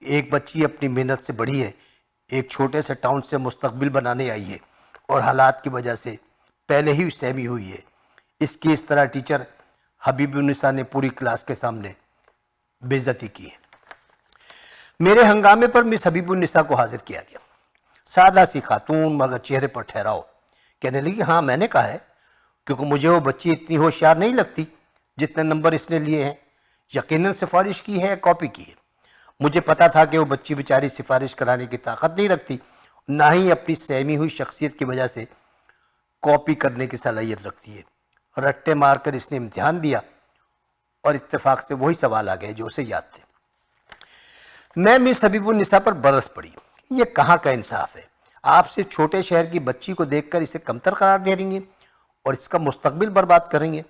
ایک بچی اپنی محنت سے بڑھی ہے، ایک چھوٹے سے ٹاؤن سے مستقبل بنانے آئی ہے اور حالات کی وجہ سے پہلے ہی سہمی ہوئی ہے۔ اس طرح ٹیچر حبیب النساء نے پوری کلاس کے سامنے بے عزتی کی ہے۔ میرے ہنگامے پر مس حبیب النساء کو حاضر کیا گیا۔ سادہ سی خاتون مگر چہرے پر ٹھہراؤ، کہنے لگی ہاں میں نے کہا ہے، کیونکہ مجھے وہ بچی اتنی ہوشیار نہیں لگتی جتنے نمبر اس نے لیے ہیں۔ یقیناً سفارش کی ہے، کاپی کی ہے۔ مجھے پتا تھا کہ وہ بچی بیچاری سفارش کرانے کی طاقت نہیں رکھتی، نہ ہی اپنی سہمی ہوئی شخصیت کی وجہ سے کاپی کرنے کی صلاحیت رکھتی ہے۔ رٹے مار کر اس نے امتحان دیا اور اتفاق سے وہی سوال آ گئے جو اسے یاد تھے۔ میں مس حبیب النساء پر برس پڑی، یہ کہاں کا انصاف ہے؟ آپ سے چھوٹے شہر کی بچی کو دیکھ کر اسے کمتر قرار دے رہی ہیں اور اس کا مستقبل برباد کر رہی ہیں۔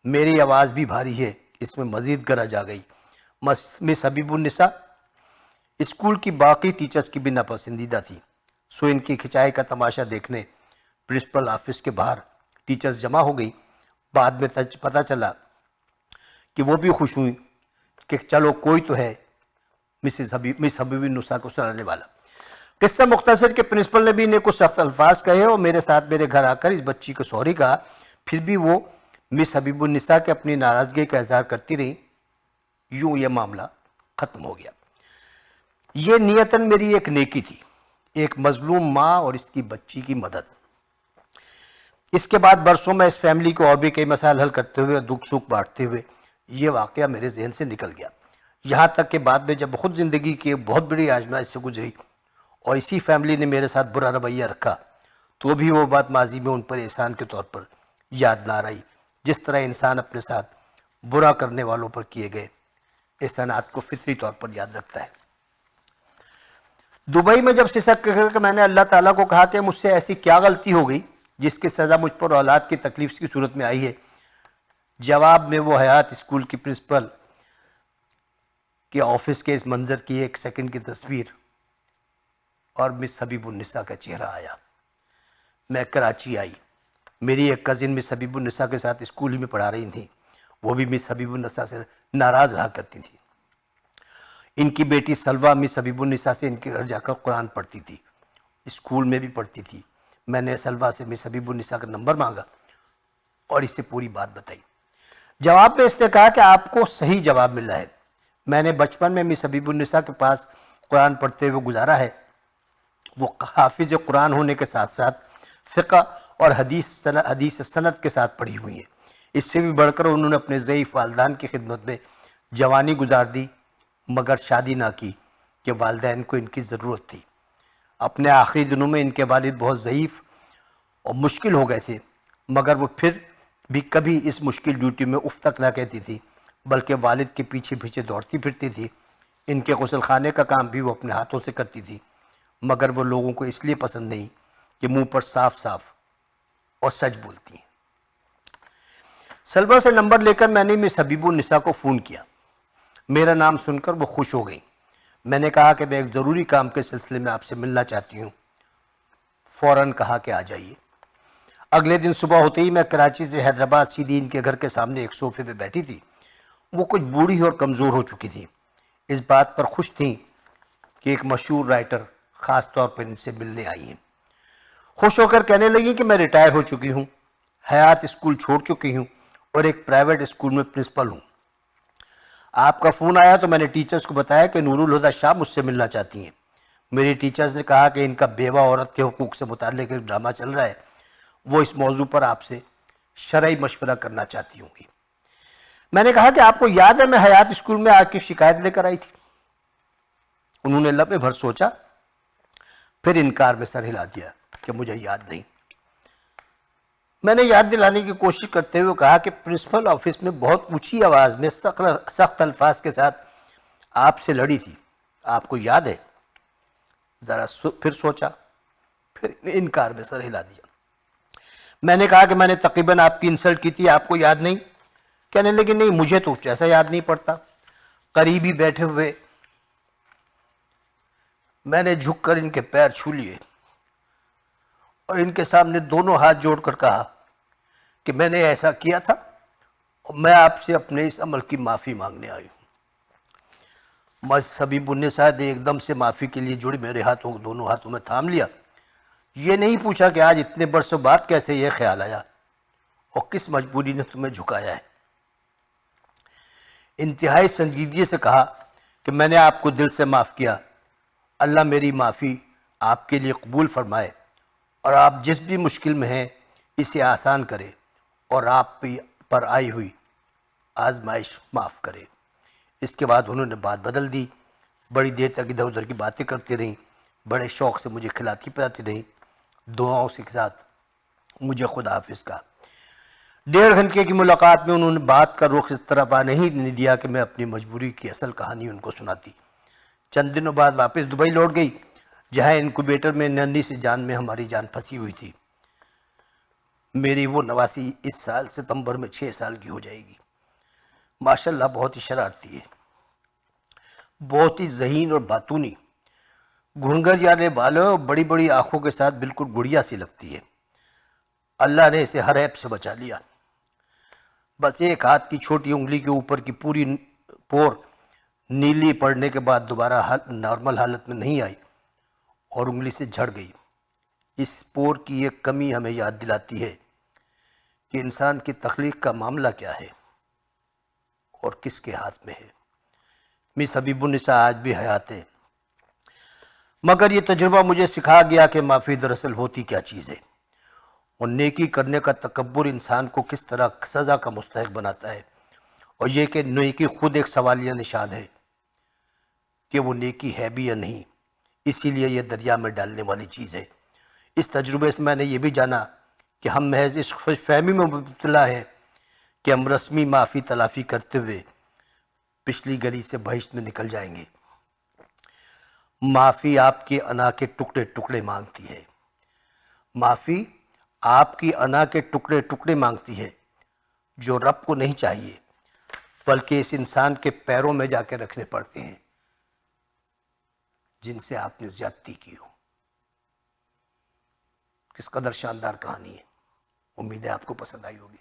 میری آواز بھی بھاری ہے، اس میں مزید گرج آ گئی۔ مس حبیب النساء اسکول کی باقی ٹیچرز کی بھی ناپسندیدہ تھی، سو ان کی کھچائی کا تماشا دیکھنے پرنسپل آفس کے باہر ٹیچرز جمع ہو گئی۔ بعد میں پتہ چلا کہ وہ بھی خوش ہوئی کہ چلو کوئی تو ہے مس حبیب النساء کو سنانے والا۔ قصہ مختصر کہ پرنسپل نے بھی انہیں کچھ سخت الفاظ کہے اور میرے ساتھ میرے گھر آ کر اس بچی کو سوری کہا، پھر بھی وہ مس حبیب النساء کے اپنی ناراضگی کا اظہار کرتی رہی۔ یوں یہ معاملہ ختم ہو گیا۔ یہ نیتاً میری ایک نیکی تھی، ایک مظلوم ماں اور اس کی بچی کی مدد۔ اس کے بعد برسوں میں اس فیملی کو اور بھی کئی مسائل حل کرتے ہوئے اور دکھ سکھ بانٹتے ہوئے یہ واقعہ میرے ذہن سے نکل گیا، یہاں تک کہ بعد میں جب خود زندگی کی ایک بہت بڑی آزمائش سے گزری اور اسی فیملی نے میرے ساتھ برا رویہ رکھا تو بھی وہ بات ماضی میں ان پر احسان کے طور پر یاد نہ رہی، جس طرح انسان اپنے ساتھ برا کرنے والوں پر کیے گئے احسانات کو فطری طور پر یاد رکھتا ہے۔ دبئی میں جب سسک کر کے میں نے اللہ تعالیٰ کو کہا کہ مجھ سے ایسی کیا غلطی ہو گئی جس کی سزا مجھ پر اولاد کی تکلیف کی صورت میں آئی ہے، جواب میں وہ حیات اسکول کی پرنسپل کے آفس کے اس منظر کی ایک سیکنڈ کی تصویر اور مس حبیب النساء کا چہرہ آیا۔ میں کراچی آئی، میری ایک کزن مس حبیب النساء کے ساتھ اسکول ہی میں پڑھا رہی تھیں، وہ بھی مس حبیب النساء سے ناراض رہا کرتی تھی۔ ان کی بیٹی سلوہ مس حبیب النساء سے ان کے گھر جا کر قرآن پڑھتی تھی، اسکول میں بھی پڑھتی تھی۔ میں نے سلوہ سے مس حبیب النساء کا نمبر مانگا اور اسے پوری بات بتائی۔ جواب میں اس نے کہا کہ آپ کو صحیح جواب ملا ہے، میں نے بچپن میں مس حبیب النساء کے پاس قرآن پڑھتے ہوئے گزارا ہے۔ وہ حافظ قرآن ہونے کے ساتھ ساتھ فقہ اور حدیث سند کے ساتھ پڑھی ہوئی ہیں۔ اس سے بھی بڑھ کر انہوں نے اپنے ضعیف والدین کی خدمت میں جوانی گزار دی، مگر شادی نہ کی کہ والدین کو ان کی ضرورت تھی۔ اپنے آخری دنوں میں ان کے والد بہت ضعیف اور مشکل ہو گئے تھے، مگر وہ پھر بھی کبھی اس مشکل ڈیوٹی میں اف تک نہ کہتی تھی، بلکہ والد کے پیچھے پیچھے دوڑتی پھرتی تھی۔ ان کے غسل خانے کا کام بھی وہ اپنے ہاتھوں سے کرتی تھی، مگر وہ لوگوں کو اس لیے پسند نہیں کہ منہ پر صاف صاف اور سچ بولتی ہیں۔ سلوہ سے نمبر لے کر میں نے مس حبیب النساء کو فون کیا۔ میرا نام سن کر وہ خوش ہو گئی۔ میں نے کہا کہ میں ایک ضروری کام کے سلسلے میں آپ سے ملنا چاہتی ہوں۔ فوراً کہا کہ آ جائیے۔ اگلے دن صبح ہوتے ہی میں کراچی سے حیدرآباد سیدھی ان کے گھر کے سامنے ایک صوفے پہ بیٹھی تھی۔ وہ کچھ بوڑھی اور کمزور ہو چکی تھی، اس بات پر خوش تھیں کہ ایک مشہور رائٹر خاص طور پر ان سے ملنے آئی ہیں۔ خوش ہو کر کہنے لگی کہ میں ریٹائر ہو چکی ہوں، حیات اسکول چھوڑ چکی ہوں اور ایک پرائیویٹ اسکول میں پرنسپل ہوں۔ آپ کا فون آیا تو میں نے ٹیچرز کو بتایا کہ نور الہدیٰ شاہ مجھ سے ملنا چاہتی ہیں۔ میری ٹیچرز نے کہا کہ ان کا بیوہ عورت کے حقوق سے متعلق ایک ڈرامہ چل رہا ہے، وہ اس موضوع پر آپ سے شرعی مشورہ کرنا چاہتی ہوں گی۔ میں نے کہا کہ آپ کو یاد ہے میں حیات اسکول میں آ کے شکایت لے کر آئی تھی؟ انہوں نے لمحے بھر سوچا، پھر انکار میں سر ہلا دیا کہ مجھے یاد نہیں۔ میں نے یاد دلانے کی کوشش کرتے ہوئے کہا کہ پرنسپل آفس میں بہت اونچی آواز میں سخت الفاظ کے ساتھ آپ سے لڑی تھی، آپ کو یاد ہے؟ ذرا پھر سوچا، پھر انکار میں سر ہلا دیا۔ میں نے کہا کہ میں نے تقریباً آپ کی انسلٹ کی تھی، آپ کو یاد نہیں؟ کہنے لگے نہیں مجھے تو جیسا یاد نہیں پڑتا۔ قریب ہی بیٹھے ہوئے میں نے جھک کر ان کے پیر چھو لیے اور ان کے سامنے دونوں ہاتھ جوڑ کر کہا کہ میں نے ایسا کیا تھا اور میں آپ سے اپنے اس عمل کی معافی مانگنے آئی ہوں۔ مذہبی بننے صاحب ایک دم سے معافی کے لیے جڑی میرے ہاتھوں کو دونوں ہاتھوں میں تھام لیا. یہ نہیں پوچھا کہ آج اتنے برسوں بعد کیسے یہ خیال آیا اور کس مجبوری نے تمہیں جھکایا ہے. انتہائی سنجیدگی سے کہا کہ میں نے آپ کو دل سے معاف کیا. اللہ میری معافی آپ کے لیے قبول فرمائے اور آپ جس بھی مشکل میں ہیں اسے آسان کرے اور آپ پر آئی ہوئی آزمائش معاف کرے. اس کے بعد انہوں نے بات بدل دی. بڑی دیر تک ادھر ادھر کی باتیں کرتی رہیں. بڑے شوق سے مجھے کھلاتی پلاتی رہیں. دعاؤں کے ساتھ مجھے خدا حافظ کہا. 1.5 گھنٹے کی ملاقات میں انہوں نے بات کا رخ اس طرح پا نہیں دیا کہ میں اپنی مجبوری کی اصل کہانی ان کو سناتی. چند دنوں بعد واپس دبئی لوٹ گئی جہاں انکوبیٹر میں ننھی سی جان میں ہماری جان پھنسی ہوئی تھی. میری وہ نواسی اس سال ستمبر میں 6 سال کی ہو جائے گی. ماشاءاللہ بہت ہی شرارتی ہے, بہت ہی ذہین اور باتونی. گھنگر جانے بالوں اور بڑی بڑی آنکھوں کے ساتھ بالکل گڑیا سی لگتی ہے. اللہ نے اسے ہر عیب سے بچا لیا. بس ایک ہاتھ کی چھوٹی انگلی کے اوپر کی پوری پور نیلی پڑنے کے بعد دوبارہ نارمل حالت میں نہیں آئی اور انگلی سے جھڑ گئی. اس پور کی ایک کمی ہمیں یاد دلاتی ہے کہ انسان کی تخلیق کا معاملہ کیا ہے اور کس کے ہاتھ میں ہے. مس حبیب النساء آج بھی حیات ہے, مگر یہ تجربہ مجھے سکھا گیا کہ معافی دراصل ہوتی کیا چیز ہے اور نیکی کرنے کا تکبر انسان کو کس طرح سزا کا مستحق بناتا ہے, اور یہ کہ نیکی خود ایک سوالیہ نشان ہے کہ وہ نیکی ہے بھی یا نہیں. اسی لیے یہ دریا میں ڈالنے والی چیز ہے. اس تجربے سے میں نے یہ بھی جانا کہ ہم محض اس خوش فہمی میں مبتلا ہیں کہ ہم رسمی معافی تلافی کرتے ہوئے پچھلی گلی سے بہشت میں نکل جائیں گے. معافی آپ کے انا کے ٹکڑے ٹکڑے مانگتی ہے. معافی آپ کی انا کے ٹکڑے ٹکڑے مانگتی ہے جو رب کو نہیں چاہیے بلکہ اس انسان کے پیروں میں جا کے رکھنے پڑتے ہیں جن سے آپ نے زیادتی کی ہو. کس قدر شاندار کہانی ہے. امید ہے آپ کو پسند آئی ہوگی.